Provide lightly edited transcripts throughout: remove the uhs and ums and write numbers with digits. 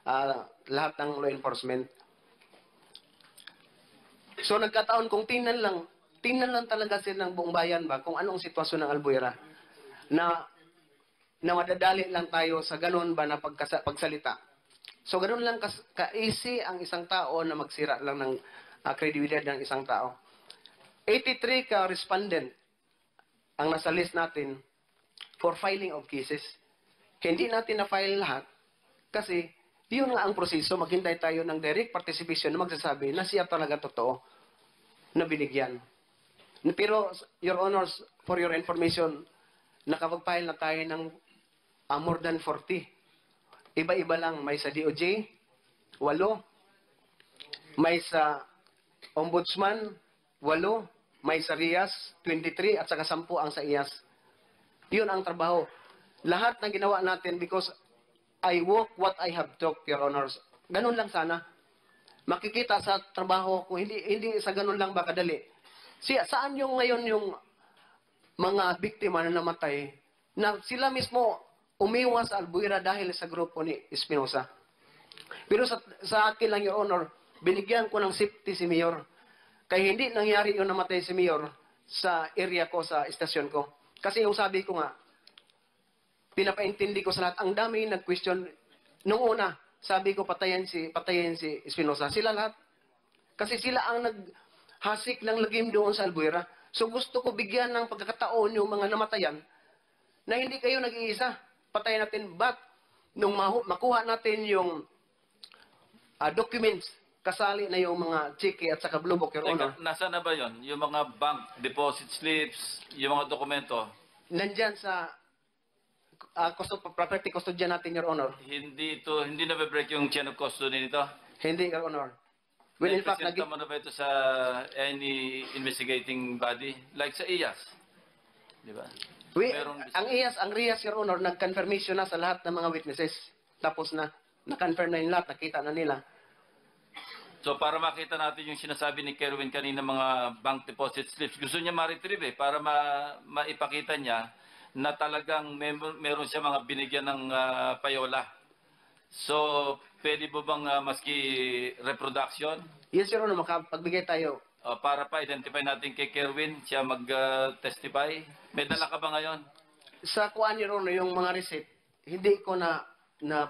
lahat ng law enforcement. So nagkataon kung tingnan lang talaga sila ng buong bayan ba kung anong sitwasyon ng Albuera na madadali lang tayo sa ganun ba na pagsalita. So ganun lang ka-easy ang isang tao na magsira lang ng credibility ng isang tao. 83 ka-respondent ang nasa list natin for filing of cases. Hindi natin na-file lahat kasi yun nga ang proseso. Maghintay tayo ng direct participation na magsasabi na siya talaga totoo na binigyan. Pero, Your Honors, for your information, nakapag-file na tayo ng more than 40. Iba-iba lang. May sa DOJ, 8. May sa Ombudsman, 8. May sa RIAS, 23. At saka 10 ang sa IAS. Yun ang trabaho. Lahat ng ginawa natin because I walk what I have talked, Your Honors. Ganun lang sana. Makikita sa trabaho kung hindi sa ganun lang ba kadali. Saan yung ngayon yung mga biktima na namatay na sila mismo umiwas sa Albuera dahil sa grupo ni Espinosa. Pero sa akin lang, Your Honor, binigyan ko ng safety si Mayor. Kaya hindi nangyari yung namatay si Mayor sa area ko, sa estasyon ko. Kasi yung sabi ko nga, pinapaintindi ko sa lahat. Ang dami nag-question. Nung una, sabi ko patayin si Espinosa. Sila lahat. Kasi sila ang naghasik ng lagim doon sa Albuera. So gusto ko bigyan ng pagkakataon yung mga namatayan na hindi kayo nag-iisa. Patayin natin. But, nung makuha natin yung documents, kasali na yung mga chiki at saka blue book, Your Honor. Nasaan na ba yon? Yung mga bank deposit slips, yung mga dokumento? Nandyan sa property custodian natin, Your Honor. Hindi na break yung chain of custody nito? Hindi, Your Honor. Well, in fact, Presenta mo na ba ito sa any investigating body? Like sa IAS? Di ba? Ang IAS, ang RIAS, Your Honor, nag-confirmation na sa lahat ng mga witnesses. Tapos na. Na-confirm na yung lahat. Nakita na nila. So para makita natin yung sinasabi ni Kerwin kanina mga bank deposit slips, gusto niya ma-retrieve para maipakita niya na talagang meron siya mga binigyan ng payola. So, pwede mo bang maski reproduction? Yes, Your Honor, makapagbigay tayo. Para pa identify natin kay Kerwin, siya mag-testify. May dala ka ba ngayon? Sa kuan, Your Honor, yung mga receipt, hindi ko na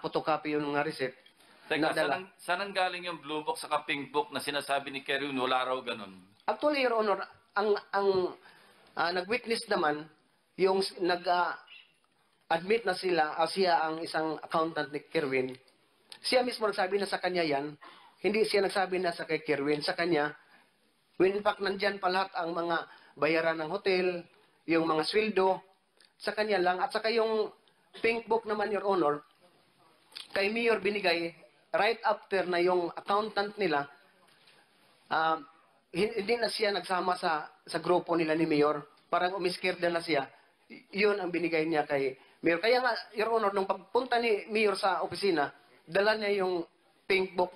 photocopy yung mga receipt. Teka, saan ang galing yung blue book sa pink book na sinasabi ni Kerwin, wala raw ganun? Actually, Your Honor, ang nag-witness naman, yung nag-admit na siya ang isang accountant ni Kerwin, siya mismo nagsabi na sa kanya yan, hindi siya nagsabi na sa kay Kerwin, sa kanya, when in fact, nandyan pa lahat ang mga bayaran ng hotel, yung mga sweldo, sa kanya lang, at saka yung pink book naman, Your Honor, kay Mayor binigay, right after na yung accountant nila, hindi na siya nagsama sa grupo nila ni Mayor. Parang umiskirda na siya. Yun ang binigay niya kay Mayor. Kaya nga, Your Honor, nung pagpunta ni Mayor sa opisina, dala niya yung pink book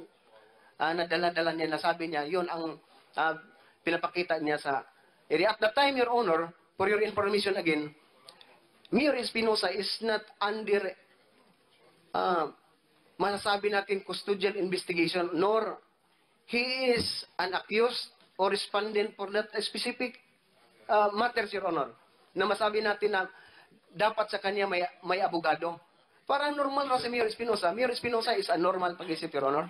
na dala-dala niya, nasabi niya, yun ang pinapakita niya sa area. At the time, Your Honor, for your information again, Mayor Espinosa is not under masasabi natin custodial investigation, nor he is an accused or respondent for that specific matters, Your Honor. Na masabi natin na dapat sa kanya may abogado. Parang normal na si Mayor Espinosa. Mayor Espinosa is a normal pag-isip, Your Honor.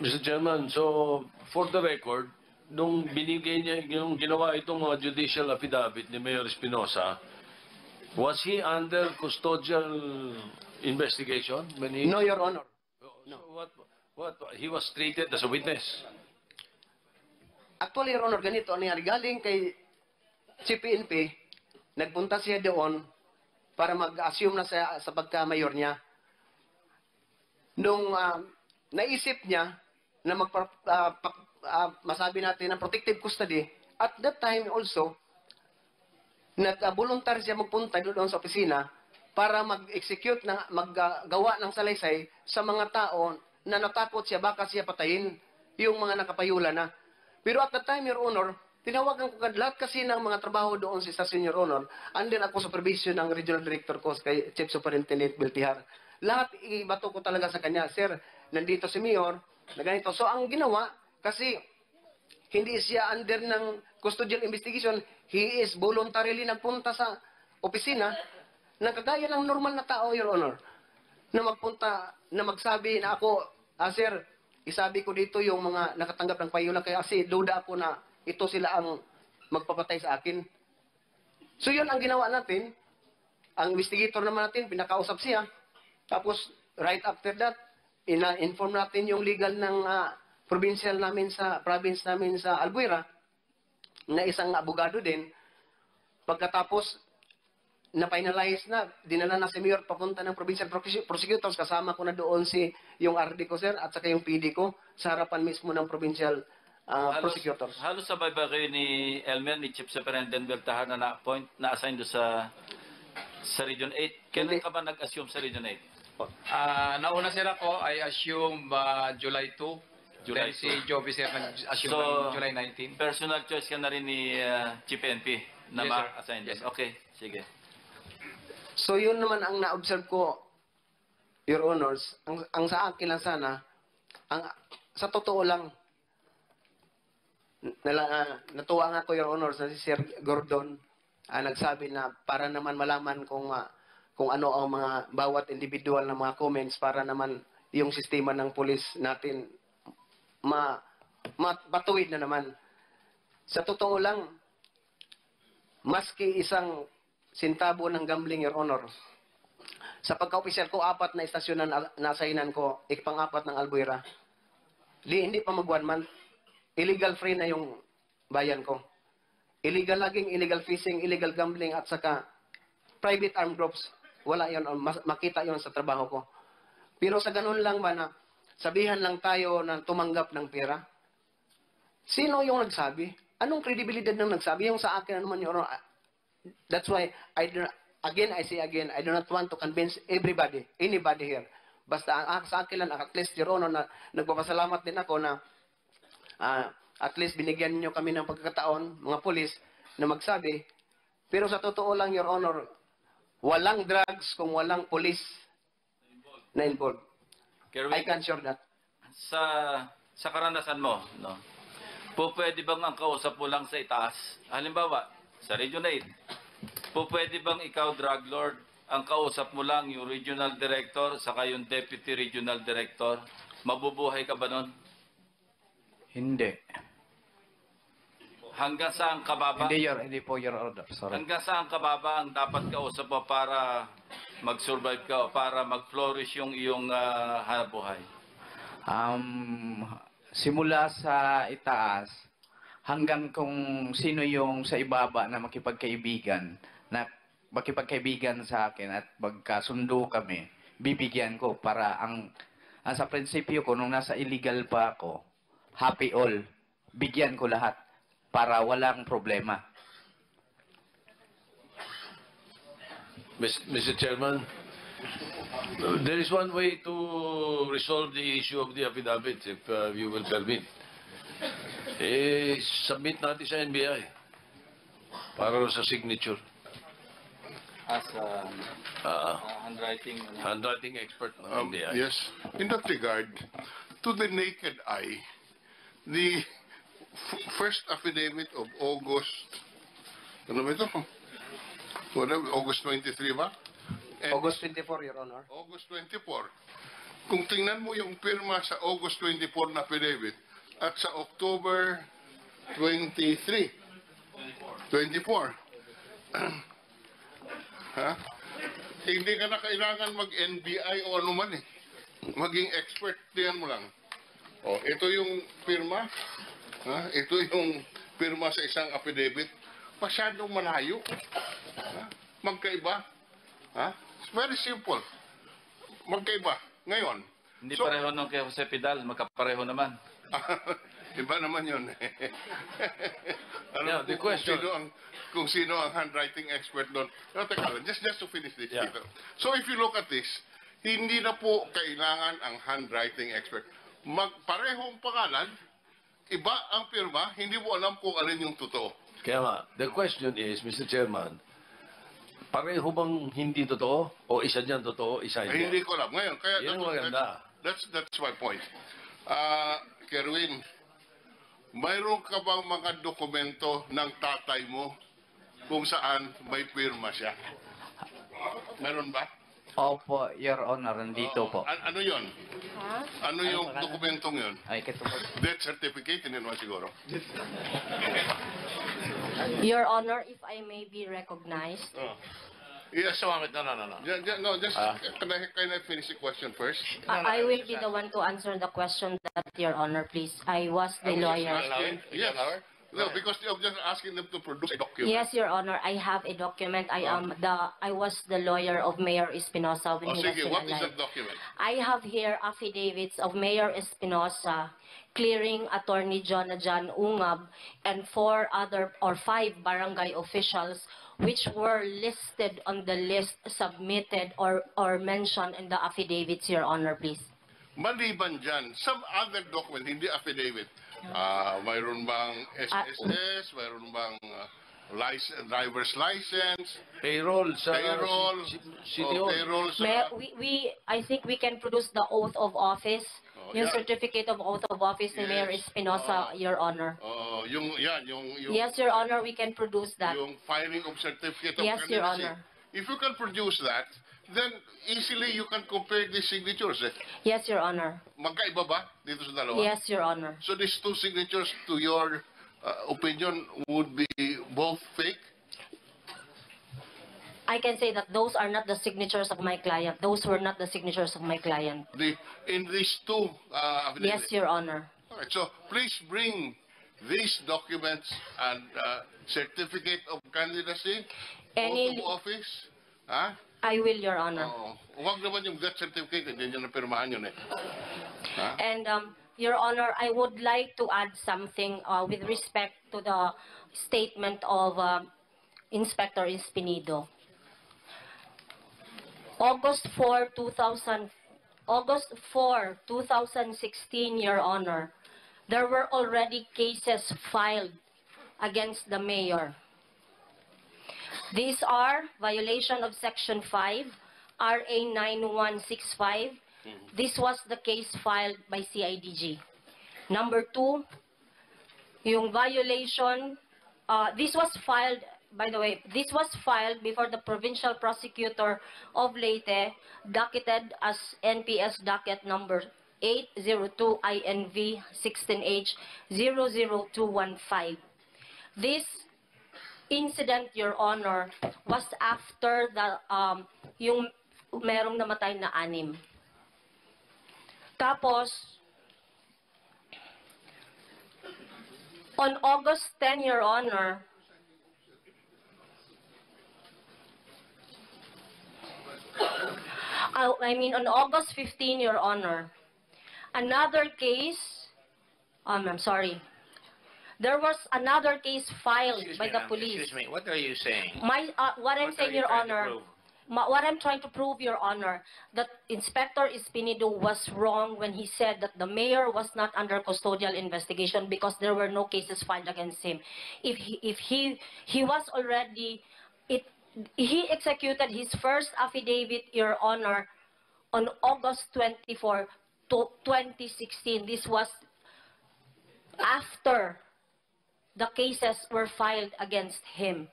Mr. Chairman, so for the record, nung binigay niya, yung ginawa itong judicial affidavit ni Mayor Espinosa, was he under custodial investigation when he... No, Your Honor. So what he was treated as a witness? Actually, Your Honor, ganito ang nangyari. Galing kay CPNP, nagpunta siya doon para mag-assume na sa pagka-mayor niya. Nung naisip niya na masabi natin ng protective custody, at that time also, nag-volunteer siya magpunta doon sa opisina para mag-execute, maggawa ng salaysay sa mga tao na natakot siya, baka siya patayin yung mga nakapayula na. Pero at the time, Your Honor, tinawagan ko lahat kasi ng mga trabaho doon sa station, Your Honor, and then ako supervision ng regional director ko kay Chief Superintendent Beltihar. Lahat ibato ko talaga sa kanya, Sir, nandito si Mayor, na ganito. So, ang ginawa, kasi hindi siya under ng custodial investigation, he is voluntarily nagpunta sa opisina na kagaya ng normal na tao, Your Honor, na magpunta, na magsabi na ako, sir, isabi ko dito yung mga nakatanggap ng payula kaya kasi duda ako na ito sila ang magpapatay sa akin. So yun ang ginawa natin. Ang investigator naman natin, pinakausap siya. Tapos, right after that, inform natin yung legal ng provincial namin sa, province namin sa Albuera, na isang abogado din. Pagkatapos, na-finalize na, dinala na si Mayor papunta ng provincial prosecutors, kasama ko na doon yung RD ko, sir, at saka yung PD ko, sa harapan mismo ng provincial prosecutors. Halos sabay ba kayo ni Elmer, ni Chief Superintendent Bertahan na na-appoint, na-assign doon sa Region 8? Kailan ka ba nag-assume sa Region 8? Nauna sir ako, I assume July 2. July Then si Joby sir nag-assume So, ng July 19. personal choice ka na rin ni Chief NP na Yes, sir. ma-assign Yes, doon. Okay, sige. So yun naman ang na-observe ko, Your Honors, ang sa akin lang sana, sa totoo lang, natuwa nga ko, Your Honors, na si Sir Gordon, nagsabi na para naman malaman kung ano ang mga bawat individual na mga comments para naman yung sistema ng pulis natin matuwid na naman. Sa totoo lang, maski isang sintabo ng gambling, Your Honor, sa pagka-opisyal ko, 4 na istasyon na na-assignan ko, pang-4 ng Albuera, hindi pa mag 1 month, illegal free na yung bayan ko. Illegal logging, illegal fishing, illegal gambling, at saka private armed groups. Wala yun, makita yun sa trabaho ko. Pero sa ganun lang ba na sabihan lang tayo na tumanggap ng pera? Sino yung nagsabi? Anong kredibilidad ng nagsabi? Yung sa akin naman, Your Honor, that's why, I say again, I do not want to convince anybody here. Basta sa akin lang, at least, Your Honor, na nagpapasalamat din ako na at least binigyan niyo kami ng pagkakataon, mga polis, na magsabi. Pero sa totoo lang, Your Honor, walang drugs kung walang polis na involved. I can sure that. Sa karanasan mo, no? Pwede bang ang kausap mo lang sa itaas? Halimbawa, sa Region 8, pwede bang ikaw, drug lord, ang kausap mo lang yung regional director saka yung deputy regional director? Mabubuhay ka ba nun? Hindi. Hanggang saan kababa? Hindi po, Your Order. Sorry. Hanggang saan kababa ang dapat kausap mo para mag-survive ka o para mag-flourish yung iyong hanap buhay? Simula sa itaas hanggang kung sino yung sa ibaba na makipagkaibigan sa akin at magkasundo kami, bibigyan ko para ang sa prinsipyo ko nung nasa illegal pa ako, happy all, bigyan ko lahat para walang problema. Mr. Chairman, there is one way to resolve the issue of the affidavit, if you will permit. Submit natin sa NBI para sa signature. As handwriting. Handwriting expert ng NBI. Yes. In that regard, to the naked eye, the first affidavit of August, ano ba ito? August 23 ba? And August 24, Your Honor. August 24. Kung tingnan mo yung pirma sa August 24 na affidavit at sa October 23, 24, ha? Hindi ka na kailangan mag-NBI o ano man eh. Maging expert, tingnan mo lang. O, ito yung pirma. Ha? Ito yung pirma sa isang affidavit. Masyadong malayo. Ha? Magkaiba. Ha? It's very simple. Magkaiba. Ngayon. Hindi pareho nung kay Jose Pidal, magkapareho naman. Iba naman yun. Yeah, the question. Kung sino ang handwriting expert doon. No, teka lang, just to finish this. Yeah. Dito. So if you look at this, hindi na po kailangan ang handwriting expert. Parehong pangalan, iba ang pirma, hindi mo alam kung alin yung totoo. Kaya nga, the question is, Mr. Chairman, pareho bang hindi totoo? O isa dyan totoo, isa Eh, hindi? hindi ko alam. Ngayon, kaya Yan ang maganda. That's my point. Kerwin, mayroon ka bang mga dokumento ng tatay mo kung saan may pirma siya? Meron ba? Opo, Your Honor, nandito po. Ano yon? Ano yung dokumentong yon? Ay, kito po. Death certificate, hindi naman siguro. Your Honor, if I may be recognized. Yes. Just a moment. No. Can I finish the question first? I will be the one to answer the question that, Your Honor, please. I was the lawyer. Yes. No, because you're just asking them to produce a document. Yes, Your Honor, I have a document. I was the lawyer of Mayor Espinosa when he was Sige, still what is alive. that document? I have here affidavits of Mayor Espinosa clearing Attorney John Ungab and 5 barangay officials which were listed on the list submitted or mentioned in the affidavits, Your Honor, please. Maliban dyan, some other document, hindi affidavit. Mayroon bang SSS? Mayroon bang driver's license? Payroll sa Payroll? City Hall. Payroll May, sa... I think we can produce the oath of office, yung yeah. certificate of oath of office ni Mayor Yes. Espinosa, Your Honor. Yung Yes, Your Honor, we can produce that. yung filing of certificate of Yes, Your candidacy. Honor. If you can produce that, then easily you can compare the signatures. Yes, Your Honor. Magkaiba ba dito sa dalawa? Yes, Your Honor. So these two signatures, to your opinion, would be both fake? I can say that those are not the signatures of my client. Those were not the signatures of my client. In these two Yes, affidavits? Your Honor. All right, so please bring these documents and certificate of candidacy, oath of office. Ha? I will, Your Honor. Huwag naman yung death certificate, hindi nyo napirmahan yun eh. Ha? And, Your Honor, I would like to add something with respect to the statement of Inspector Espinido. August 4, 2016, Your Honor, there were already cases filed against the mayor. These are violation of Section 5, RA 9165. This was the case filed by CIDG. Number 2, yung violation, this was filed, by the way, this was filed before the Provincial Prosecutor of Leyte, docketed as NPS docket number 802 INV 16H 00215. This incident, Your Honor, was after the yung merong namatay na 6. Tapos, on August 10, Your Honor, on August 15, Your Honor, another case, I'm sorry, there was another case filed by the police. Excuse me, what are you saying? What I'm What saying, are you Your trying to Honor, prove? what I'm trying to prove, Your Honor, that Inspector Espinido was wrong when he said that the mayor was not under custodial investigation because there were no cases filed against him. If he was already, he executed his first affidavit, Your Honor, on August 24, 2016. This was after the cases were filed against him.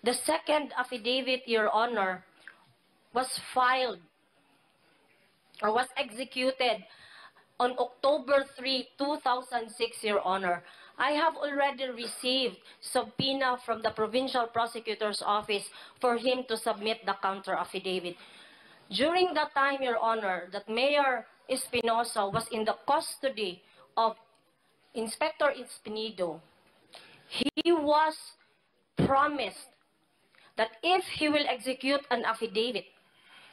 The second affidavit, Your Honor, was filed or was executed on October 3, 2006, Your Honor. I have already received subpoena from the Provincial Prosecutor's Office for him to submit the counter affidavit. During that time, Your Honor, that Mayor Espinosa was in the custody of Inspector Espinido, he was promised that if he will execute an affidavit,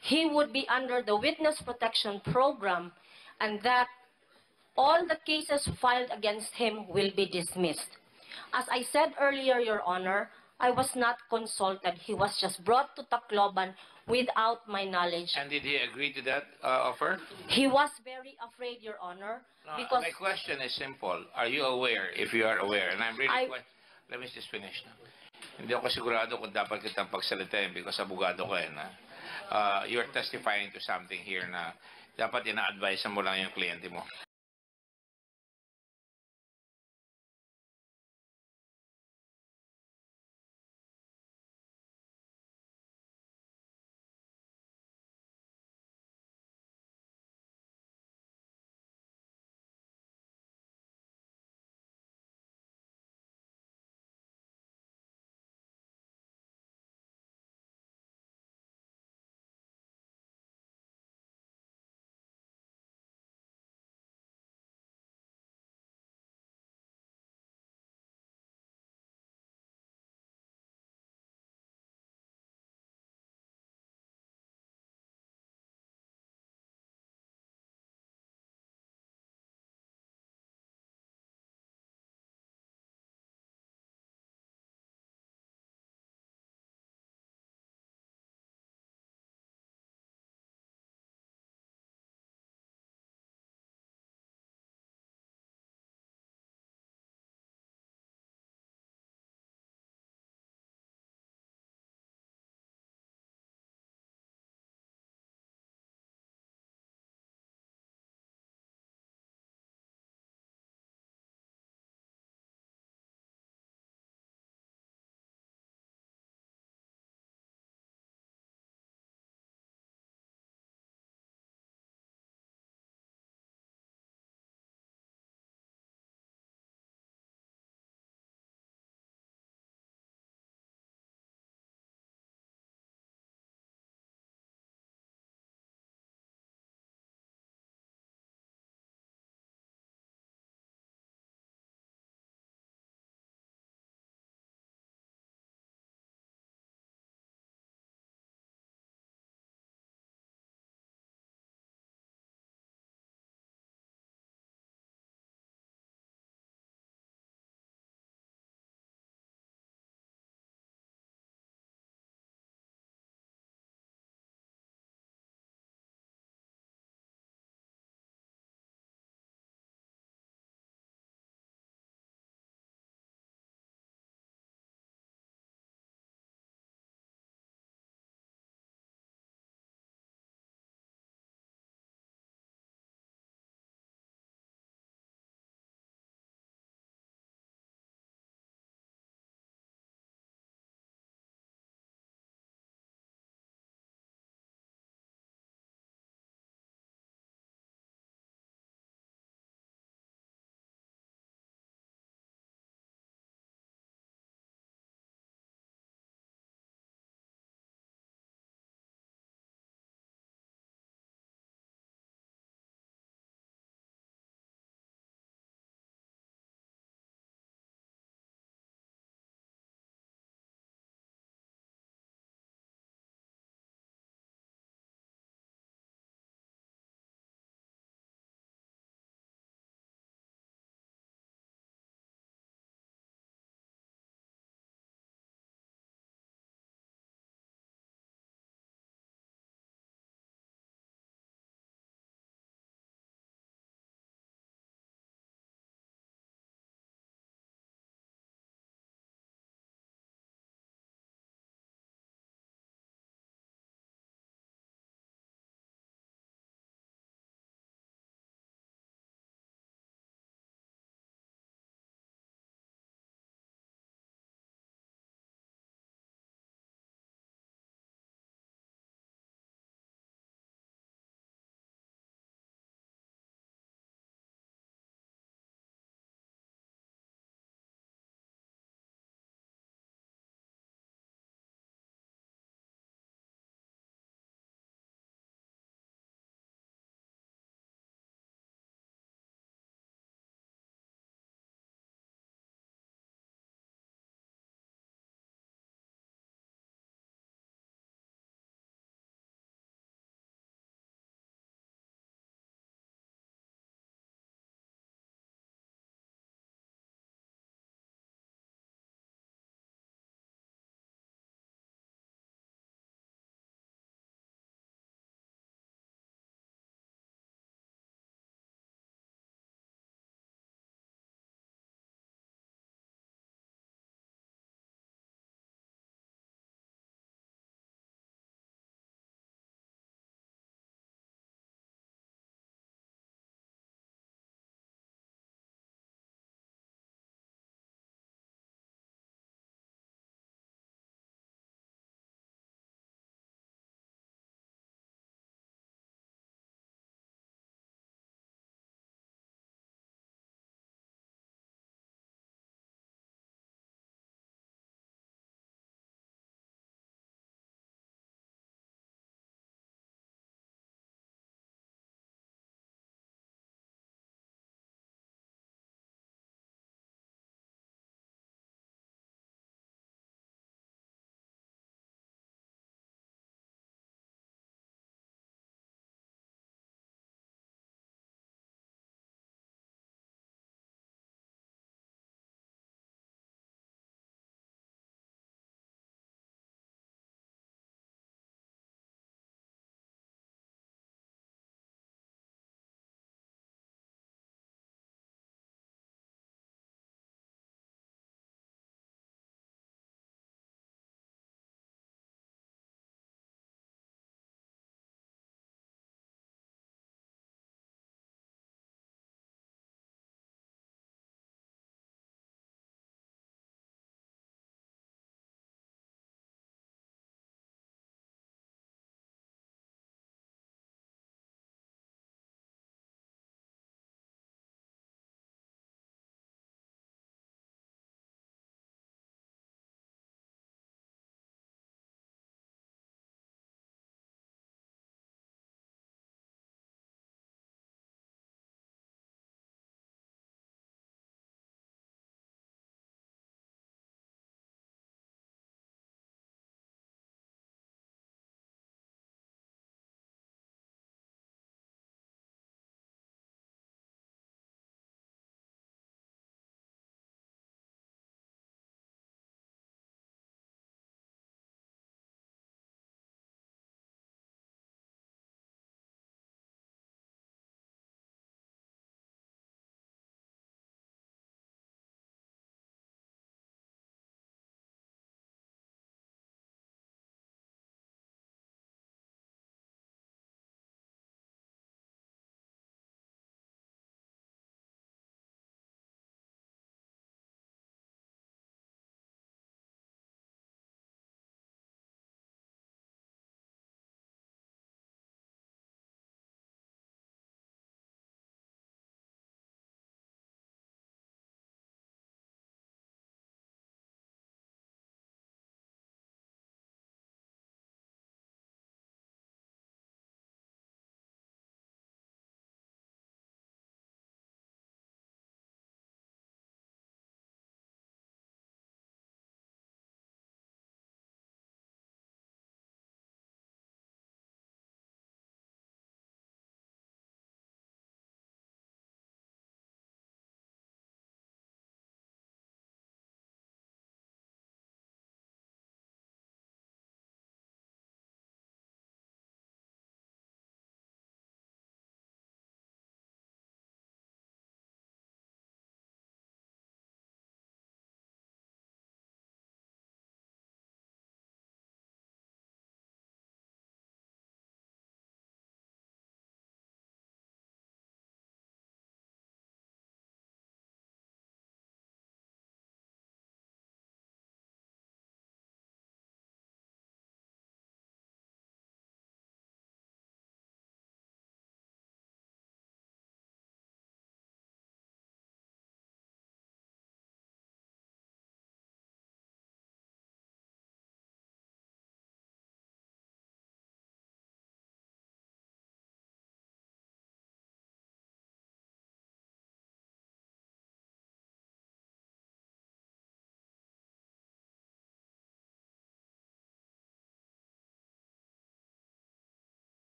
he would be under the Witness Protection Program and that all the cases filed against him will be dismissed. As I said earlier, Your Honor, I was not consulted. He was just brought to Tacloban without my knowledge. And did he agree to that offer? He was very afraid, Your Honor, because My question is simple. Are you aware, if you are aware, and I'm really... Let me just finish na. Hindi ako sigurado kung dapat kitang pagsalitain because abogado ko na. You're testifying to something here na Dapat ina-advise mo lang yung kliyente mo.